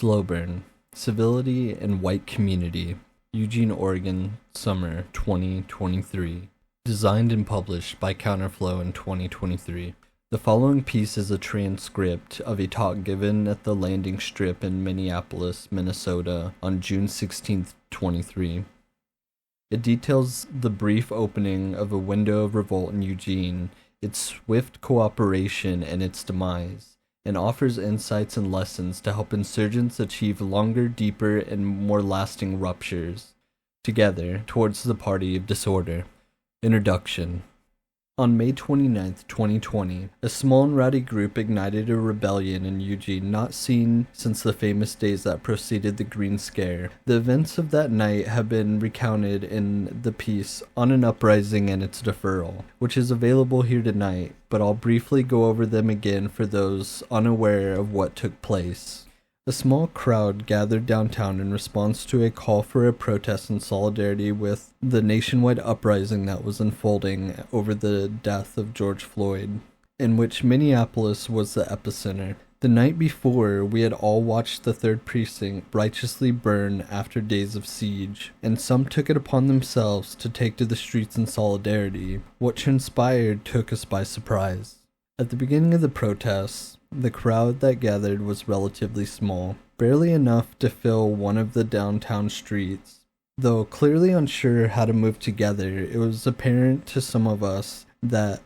Slow burn. Civility and white community. Eugene, Oregon, summer 2023. Designed and published by Counterflow in 2023. The following piece is a transcript of a talk given at the landing strip in Minneapolis, Minnesota on June 16, 23. It details the brief opening of a window of revolt in Eugene, its swift cooperation, and its demise, and offers insights and lessons to help insurgents achieve longer, deeper, and more lasting ruptures together towards the party of disorder. Introduction. On May 29, 2020, a small and rowdy group ignited a rebellion in Eugene not seen since the famous days that preceded the Green Scare. The events of that night have been recounted in the piece On an Uprising and Its Deferral, which is available here tonight, but I'll briefly go over them again for those unaware of what took place. A small crowd gathered downtown in response to a call for a protest in solidarity with the nationwide uprising that was unfolding over the death of George Floyd, in which Minneapolis was the epicenter. The night before, we had all watched the 3rd Precinct righteously burn after days of siege, and some took it upon themselves to take to the streets in solidarity. What transpired took us by surprise. At the beginning of the protests, the crowd that gathered was relatively small, barely enough to fill one of the downtown streets. Though clearly unsure how to move together, it was apparent to some of us that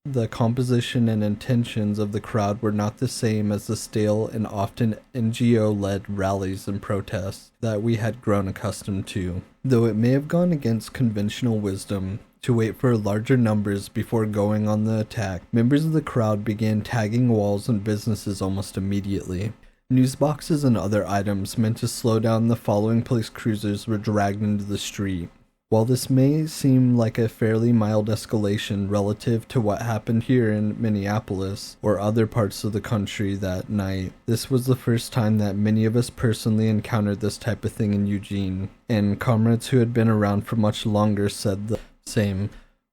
the composition and intentions of the crowd were not the same as the stale and often NGO-led rallies and protests that we had grown accustomed to. Though it may have gone against conventional wisdom to wait for larger numbers before going on the attack, members of the crowd began tagging walls and businesses almost immediately. News boxes and other items meant to slow down the following police cruisers were dragged into the street. While this may seem like a fairly mild escalation relative to what happened here in Minneapolis or other parts of the country that night, this was the first time that many of us personally encountered this type of thing in Eugene, and comrades who had been around for much longer said the same.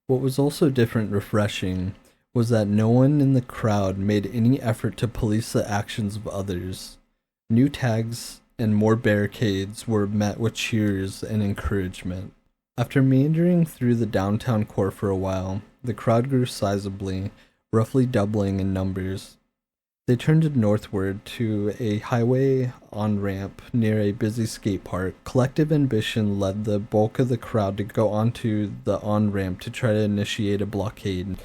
What was also different refreshing was that no one in the crowd made any effort to police the actions of others. New tags and more barricades were met with cheers and encouragement. After meandering through the downtown core for a while, the crowd grew sizably, roughly doubling in numbers. They turned northward to a highway on-ramp near a busy skate park. Collective ambition led the bulk of the crowd to go onto the on-ramp to try to initiate a blockade.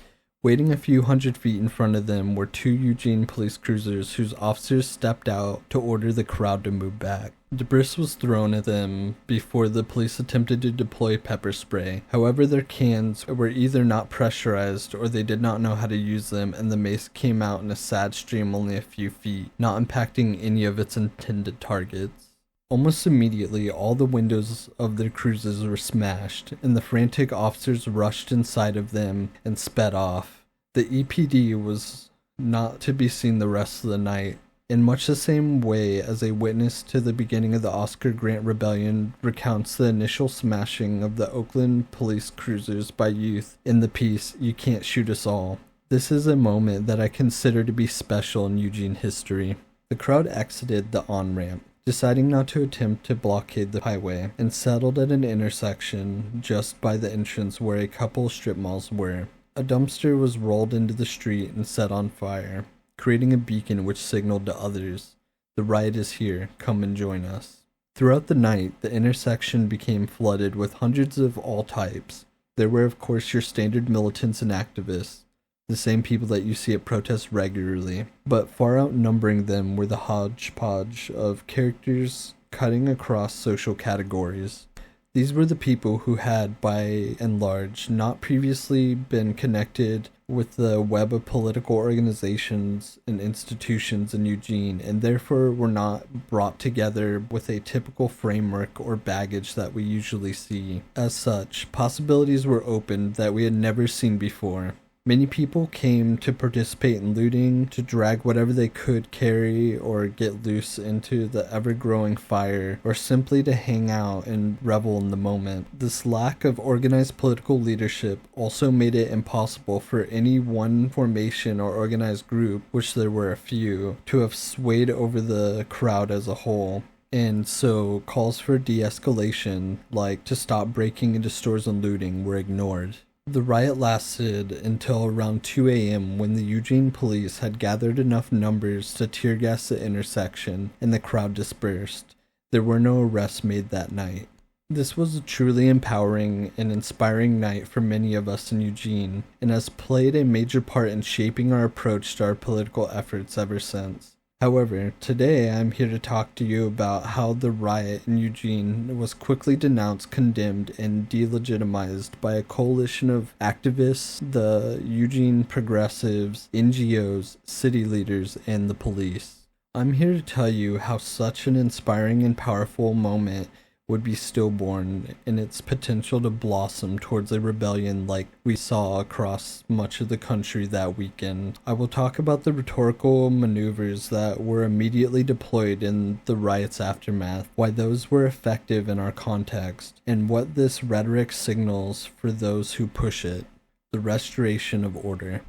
Waiting a few hundred feet in front of them were 2 Eugene police cruisers whose officers stepped out to order the crowd to move back. Debris was thrown at them before the police attempted to deploy pepper spray. However, their cans were either not pressurized or they did not know how to use them, and the mace came out in a sad stream only a few feet, not impacting any of its intended targets. Almost immediately, all the windows of their cruisers were smashed, and the frantic officers rushed inside of them and sped off. The EPD was not to be seen the rest of the night. In much the same way as a witness to the beginning of the Oscar Grant Rebellion recounts the initial smashing of the Oakland police cruisers by youth in the piece You Can't Shoot Us All. This is a moment that I consider to be special in Eugene history. The crowd exited the on-ramp, deciding not to attempt to blockade the highway, and settled at an intersection just by the entrance where a couple strip malls were. A dumpster was rolled into the street and set on fire, creating a beacon which signaled to others, "The riot is here, come and join us." Throughout the night, the intersection became flooded with hundreds of all types. There were of course your standard militants and activists, the same people that you see at protests regularly, but far outnumbering them were the hodgepodge of characters cutting across social categories. These were the people who had, by and large, not previously been connected with the web of political organizations and institutions in Eugene, and therefore were not brought together with a typical framework or baggage that we usually see. As such, possibilities were opened that we had never seen before. Many people came to participate in looting, to drag whatever they could carry or get loose into the ever-growing fire, or simply to hang out and revel in the moment. This lack of organized political leadership also made it impossible for any one formation or organized group, which there were a few, to have swayed over the crowd as a whole. And so calls for de-escalation, like to stop breaking into stores and looting, were ignored. The riot lasted until around 2 a.m. when the Eugene police had gathered enough numbers to tear gas the intersection and the crowd dispersed. There were no arrests made that night. This was a truly empowering and inspiring night for many of us in Eugene, and has played a major part in shaping our approach to our political efforts ever since. However, today I'm here to talk to you about how the riot in Eugene was quickly denounced, condemned, and delegitimized by a coalition of activists, the Eugene progressives, NGOs, city leaders, and the police. I'm here to tell you how such an inspiring and powerful moment would be stillborn in its potential to blossom towards a rebellion like we saw across much of the country that weekend. I will talk about the rhetorical maneuvers that were immediately deployed in the riot's aftermath, why those were effective in our context, and what this rhetoric signals for those who push it. The restoration of order.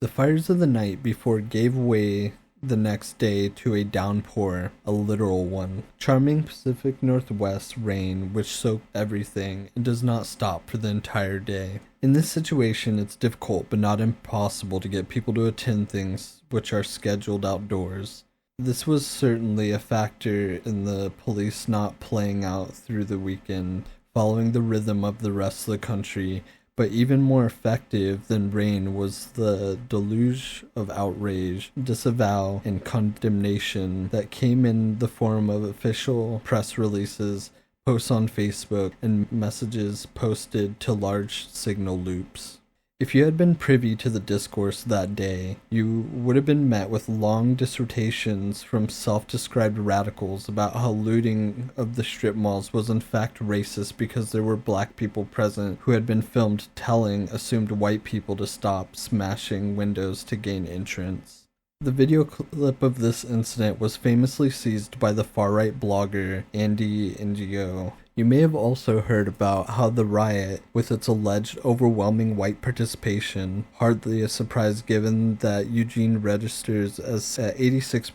The fires of the night before gave way the next day to a downpour, a literal one. Charming Pacific Northwest rain which soaked everything and does not stop for the entire day. In this situation, it's difficult but not impossible to get people to attend things which are scheduled outdoors. This was certainly a factor in the police not playing out through the weekend, following the rhythm of the rest of the country. But even more effective than rain was the deluge of outrage, disavow, and condemnation that came in the form of official press releases, posts on Facebook, and messages posted to large signal loops. If you had been privy to the discourse that day, you would have been met with long dissertations from self-described radicals about how looting of the strip malls was in fact racist because there were black people present who had been filmed telling assumed white people to stop smashing windows to gain entrance. The video clip of this incident was famously seized by the far-right blogger Andy NGO. You may have also heard about how the riot, with its alleged overwhelming white participation, hardly a surprise given that Eugene registers as at 86%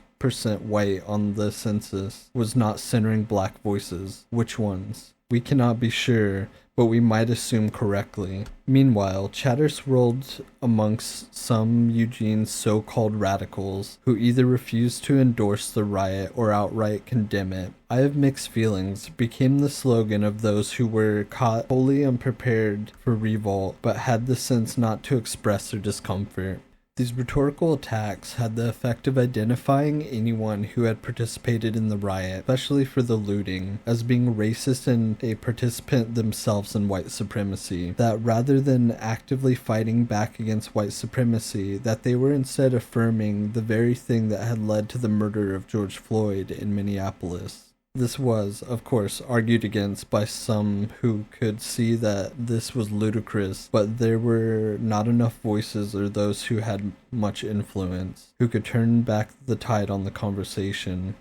white on the census, was not centering black voices. Which ones? We cannot be sure, but we might assume correctly. Meanwhile, chatter swirled amongst some Eugene's so-called radicals, who either refused to endorse the riot or outright condemn it. "I have mixed feelings" became the slogan of those who were caught wholly unprepared for revolt, but had the sense not to express their discomfort. These rhetorical attacks had the effect of identifying anyone who had participated in the riot, especially for the looting, as being racist and a participant themselves in white supremacy, that rather than actively fighting back against white supremacy, that they were instead affirming the very thing that had led to the murder of George Floyd in Minneapolis. This was, of course, argued against by some who could see that this was ludicrous, but there were not enough voices or those who had much influence who could turn back the tide on the conversation.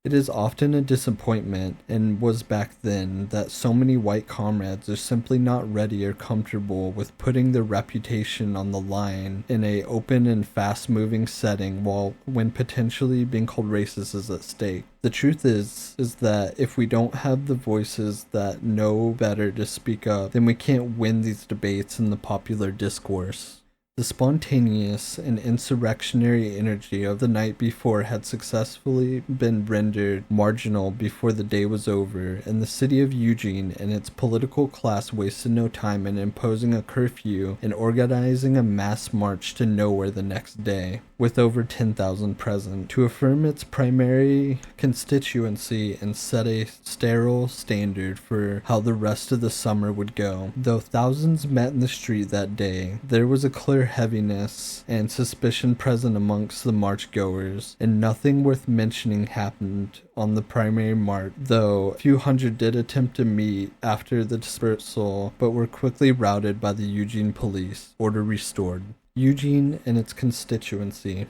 It is often a disappointment, and was back then, that so many white comrades are simply not ready or comfortable with putting their reputation on the line in a open and fast-moving setting when potentially being called racist is at stake. The truth is that if we don't have the voices that know better to speak up, then we can't win these debates in the popular discourse. The spontaneous and insurrectionary energy of the night before had successfully been rendered marginal before the day was over, and the city of Eugene and its political class wasted no time in imposing a curfew and organizing a mass march to nowhere the next day. with over 10,000 present, to affirm its primary constituency and set a sterile standard for how the rest of the summer would go. Though thousands met in the street that day, there was a clear heaviness and suspicion present amongst the march-goers, and nothing worth mentioning happened on the primary march, though a few hundred did attempt to meet after the dispersal, but were quickly routed by the Eugene police. Order restored. Eugene and its constituency.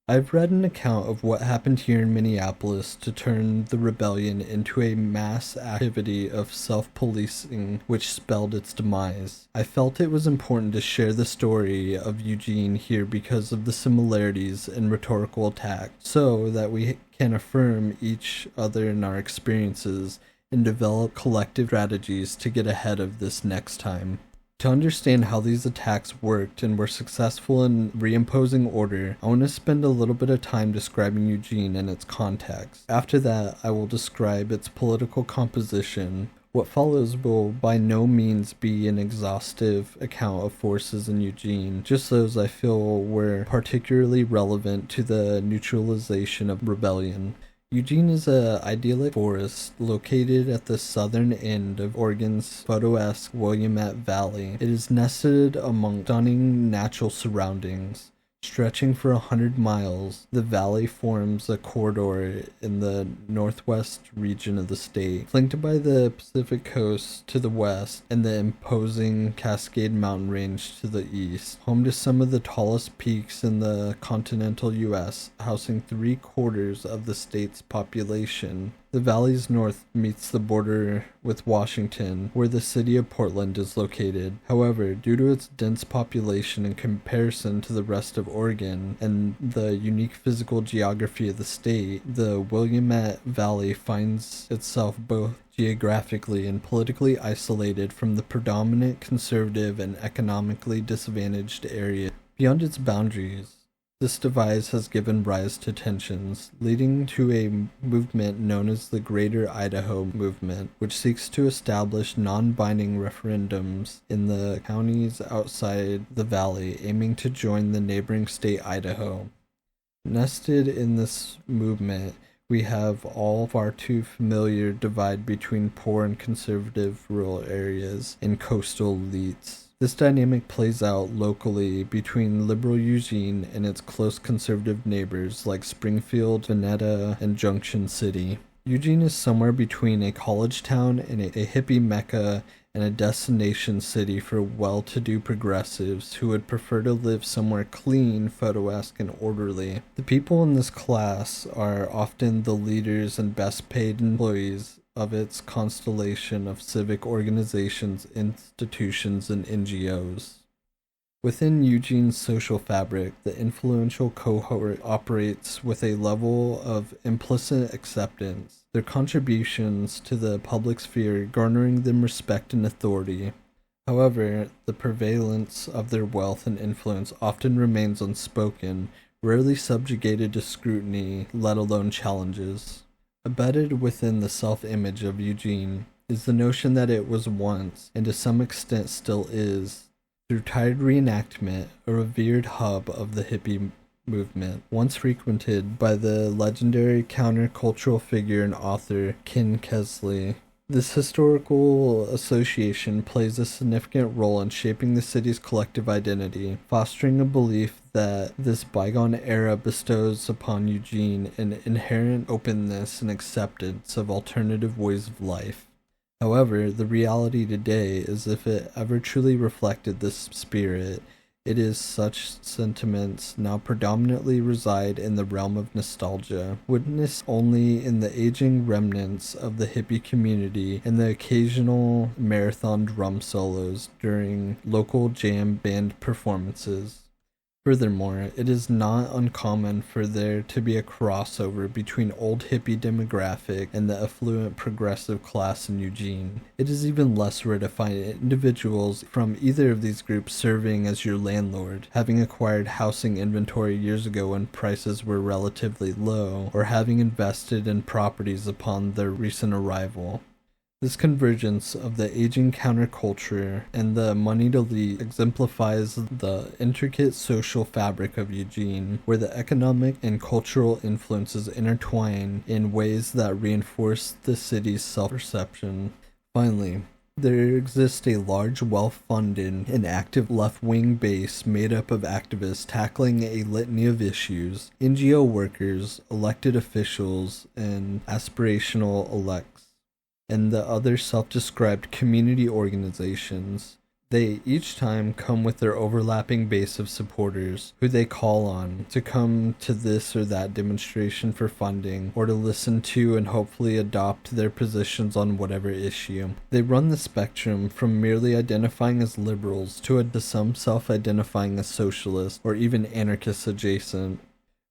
I've read an account of what happened here in Minneapolis to turn the rebellion into a mass activity of self-policing which spelled its demise. I felt it was important to share the story of Eugene here because of the similarities in rhetorical attack, so that we can affirm each other in our experiences and develop collective strategies to get ahead of this next time. To understand how these attacks worked and were successful in reimposing order, I want to spend a little bit of time describing Eugene and its context. After that, I will describe its political composition. What follows will by no means be an exhaustive account of forces in Eugene, just those I feel were particularly relevant to the neutralization of rebellion. Eugene is an idyllic forest located at the southern end of Oregon's photo-esque Willamette Valley. It is nested among stunning natural surroundings. Stretching for 100 miles, the valley forms a corridor in the northwest region of the state, flanked by the Pacific coast to the west and the imposing Cascade Mountain Range to the east, home to some of the tallest peaks in the continental U.S., housing 3/4 of the state's population. The valley's north meets the border with Washington, where the city of Portland is located. However, due to its dense population in comparison to the rest of Oregon and the unique physical geography of the state, the Willamette Valley finds itself both geographically and politically isolated from the predominant conservative and economically disadvantaged area. Beyond its boundaries, this divide has given rise to tensions, leading to a movement known as the Greater Idaho Movement, which seeks to establish non-binding referendums in the counties outside the valley, aiming to join the neighboring state Idaho. Nested in this movement, we have all far too familiar divide between poor and conservative rural areas and coastal elites. This dynamic plays out locally between liberal Eugene and its close conservative neighbors like Springfield, Veneta, and Junction City. Eugene is somewhere between a college town and a hippie mecca and a destination city for well-to-do progressives who would prefer to live somewhere clean, photo-esque, and orderly. The people in this class are often the leaders and best-paid employees of its constellation of civic organizations, institutions, and NGOs. Within Eugene's social fabric, the influential cohort operates with a level of implicit acceptance, their contributions to the public sphere garnering them respect and authority. However, the prevalence of their wealth and influence often remains unspoken, rarely subjugated to scrutiny, let alone challenges. Embedded within the self-image of Eugene is the notion that it was once, and to some extent still is, through tired reenactment, a revered hub of the hippie movement, once frequented by the legendary countercultural figure and author Ken Kessley. This historical association plays a significant role in shaping the city's collective identity, fostering a belief that this bygone era bestows upon Eugene an inherent openness and acceptance of alternative ways of life. However, the reality today is if it ever truly reflected this spirit, it is such sentiments now predominantly reside in the realm of nostalgia, witnessed only in the aging remnants of the hippie community and the occasional marathon drum solos during local jam band performances. Furthermore, it is not uncommon for there to be a crossover between old hippie demographic and the affluent progressive class in Eugene. It is even less rare to find individuals from either of these groups serving as your landlord, having acquired housing inventory years ago when prices were relatively low, or having invested in properties upon their recent arrival. This convergence of the aging counterculture and the moneyed elite exemplifies the intricate social fabric of Eugene, where the economic and cultural influences intertwine in ways that reinforce the city's self-perception. Finally, there exists a large, well-funded, and active left-wing base made up of activists tackling a litany of issues, NGO workers, elected officials, and aspirational elects, and the other self-described community organizations. They each time come with their overlapping base of supporters who they call on to come to this or that demonstration for funding or to listen to and hopefully adopt their positions on whatever issue. They run the spectrum from merely identifying as liberals to some self-identifying as socialists or even anarchists adjacent.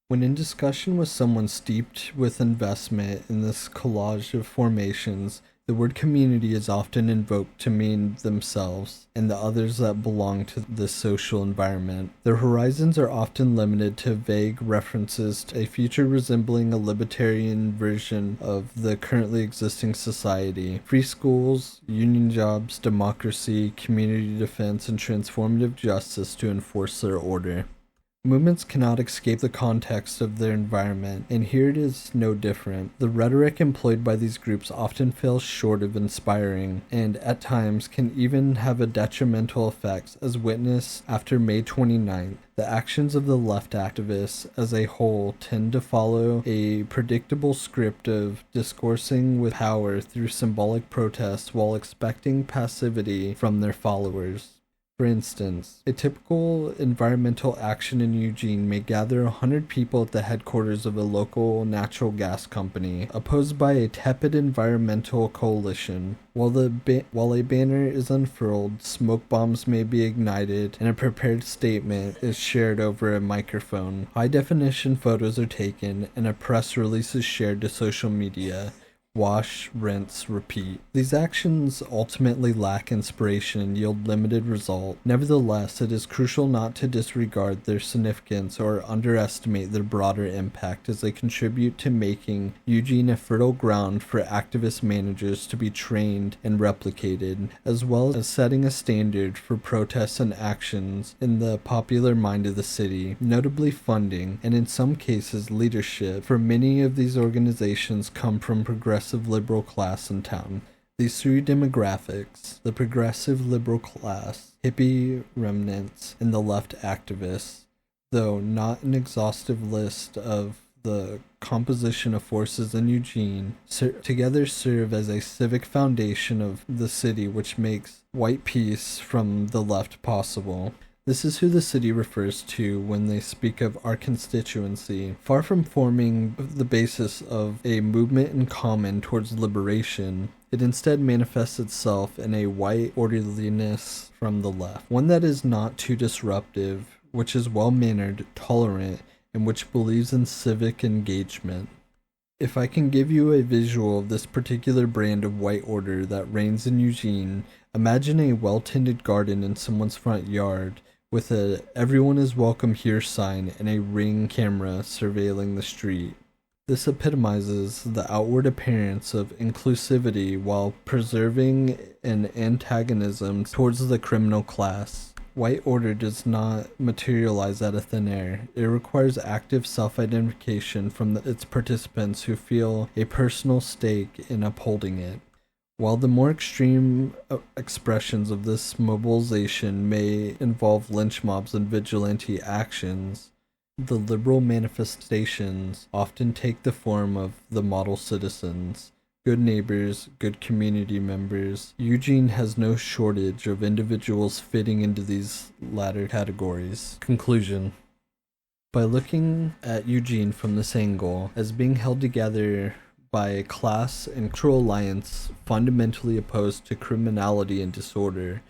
When in discussion with someone steeped with investment in this collage of formations, the word community is often invoked to mean themselves and the others that belong to this social environment. Their horizons are often limited to vague references to a future resembling a libertarian version of the currently existing society. Free schools, union jobs, democracy, community defense, and transformative justice to enforce their order. Movements cannot escape the context of their environment, and here it is no different. The rhetoric employed by these groups often falls short of inspiring, and at times can even have a detrimental effect, as witnessed after May 29th. The actions of the left activists as a whole tend to follow a predictable script of discoursing with power through symbolic protests while expecting passivity from their followers. For instance, a typical environmental action in Eugene may gather 100 people at the headquarters of a local natural gas company, opposed by a tepid environmental coalition. While a banner is unfurled, smoke bombs may be ignited, and a prepared statement is shared over a microphone. High-definition photos are taken, and a press release is shared to social media. Wash, rinse, repeat. These actions ultimately lack inspiration and yield limited result. Nevertheless, it is crucial not to disregard their significance or underestimate their broader impact as they contribute to making Eugene a fertile ground for activist managers to be trained and replicated, as well as setting a standard for protests and actions in the popular mind of the city, notably funding, and in some cases leadership, for many of these organizations come from progressive liberal class in town. These three demographics, the progressive liberal class, hippie remnants, and the left activists, though not an exhaustive list of the composition of forces in Eugene, together serve as a civic foundation of the city which makes white peace from the left possible. This is who the city refers to when they speak of our constituency. Far from forming the basis of a movement in common towards liberation, it instead manifests itself in a white orderliness from the left, one that is not too disruptive, which is well-mannered, tolerant, and which believes in civic engagement. If I can give you a visual of this particular brand of white order that reigns in Eugene, imagine a well-tended garden in someone's front yard, with a "everyone is welcome here" sign and a Ring camera surveilling the street. This epitomizes the outward appearance of inclusivity while preserving an antagonism towards the criminal class. White order does not materialize out of thin air. It requires active self-identification from its participants who feel a personal stake in upholding it. While the more extreme expressions of this mobilization may involve lynch mobs and vigilante actions, the liberal manifestations often take the form of the model citizens, good neighbors, good community members. Eugene has no shortage of individuals fitting into these latter categories. Conclusion. By looking at Eugene from this angle, as being held together by a class and cultural alliance fundamentally opposed to criminality and disorder,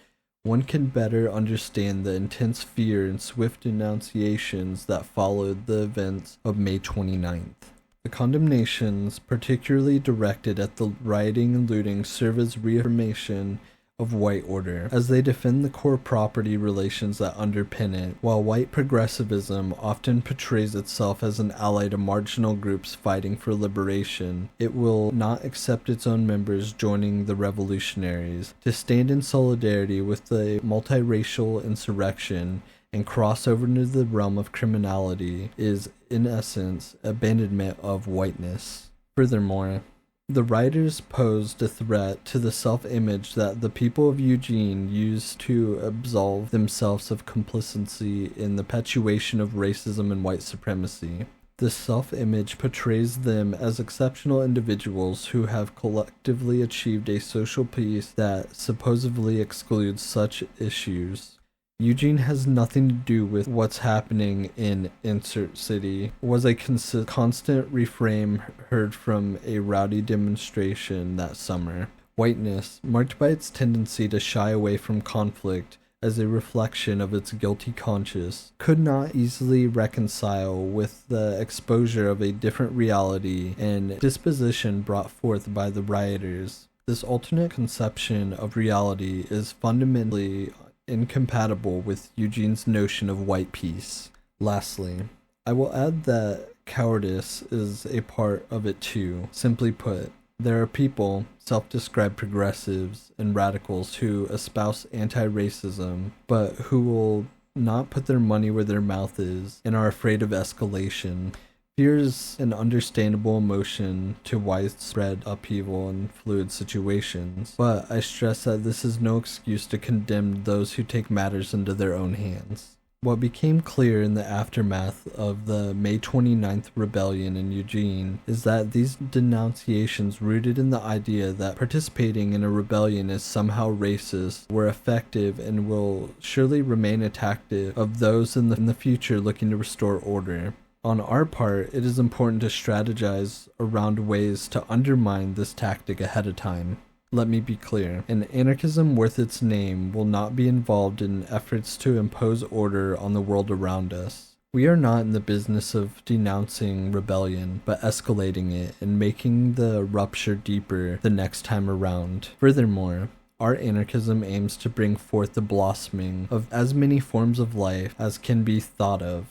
one can better understand the intense fear and swift denunciations that followed the events of May 29th. The condemnations, particularly directed at the rioting and looting, serve as reaffirmation of white order, as they defend the core property relations that underpin it. While white progressivism often portrays itself as an ally to marginal groups fighting for liberation, it will not accept its own members joining the revolutionaries. To stand in solidarity with the multiracial insurrection and cross over into the realm of criminality is, in essence, abandonment of whiteness. Furthermore, the writers posed a threat to the self-image that the people of Eugene used to absolve themselves of complicity in the perpetuation of racism and white supremacy. This self-image portrays them as exceptional individuals who have collectively achieved a social peace that supposedly excludes such issues. Eugene has nothing to do with what's happening in insert city was a constant refrain heard from a rowdy demonstration that summer. Whiteness, marked by its tendency to shy away from conflict as a reflection of its guilty conscience, could not easily reconcile with the exposure of a different reality and disposition brought forth by the rioters. This alternate conception of reality is fundamentally incompatible with Eugene's notion of white peace. Lastly, I will add that cowardice is a part of it too. Simply put, there are people, self-described progressives and radicals, who espouse anti-racism, but who will not put their money where their mouth is and are afraid of escalation. Fear is an understandable emotion to widespread upheaval in fluid situations, but I stress that this is no excuse to condemn those who take matters into their own hands. What became clear in the aftermath of the May 29th rebellion in Eugene is that these denunciations, rooted in the idea that participating in a rebellion is somehow racist, were effective and will surely remain a tactic of those in the future looking to restore order. On our part, it is important to strategize around ways to undermine this tactic ahead of time. Let me be clear, an anarchism worth its name will not be involved in efforts to impose order on the world around us. We are not in the business of denouncing rebellion, but escalating it and making the rupture deeper the next time around. Furthermore, our anarchism aims to bring forth the blossoming of as many forms of life as can be thought of,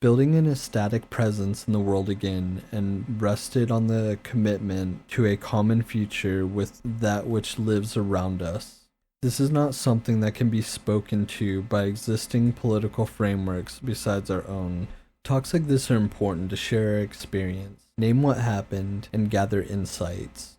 building an ecstatic presence in the world again, and rested on the commitment to a common future with that which lives around us. This is not something that can be spoken to by existing political frameworks besides our own. Talks like this are important to share our experience, name what happened, and gather insights.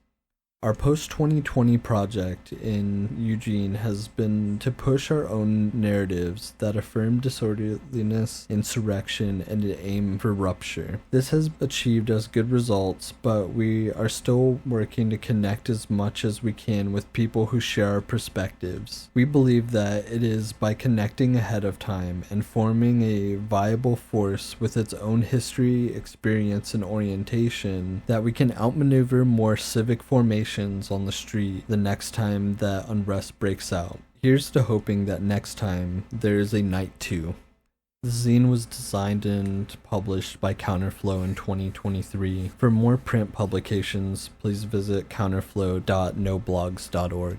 Our post-2020 project in Eugene has been to push our own narratives that affirm disorderliness, insurrection, and an aim for rupture. This has achieved us good results, but we are still working to connect as much as we can with people who share our perspectives. We believe that it is by connecting ahead of time and forming a viable force with its own history, experience, and orientation that we can outmaneuver more civic formations on the street the next time that unrest breaks out. Here's to hoping that next time there is a night 2. The zine was designed and published by Counterflow in 2023. For more print publications, please visit counterflow.noblogs.org.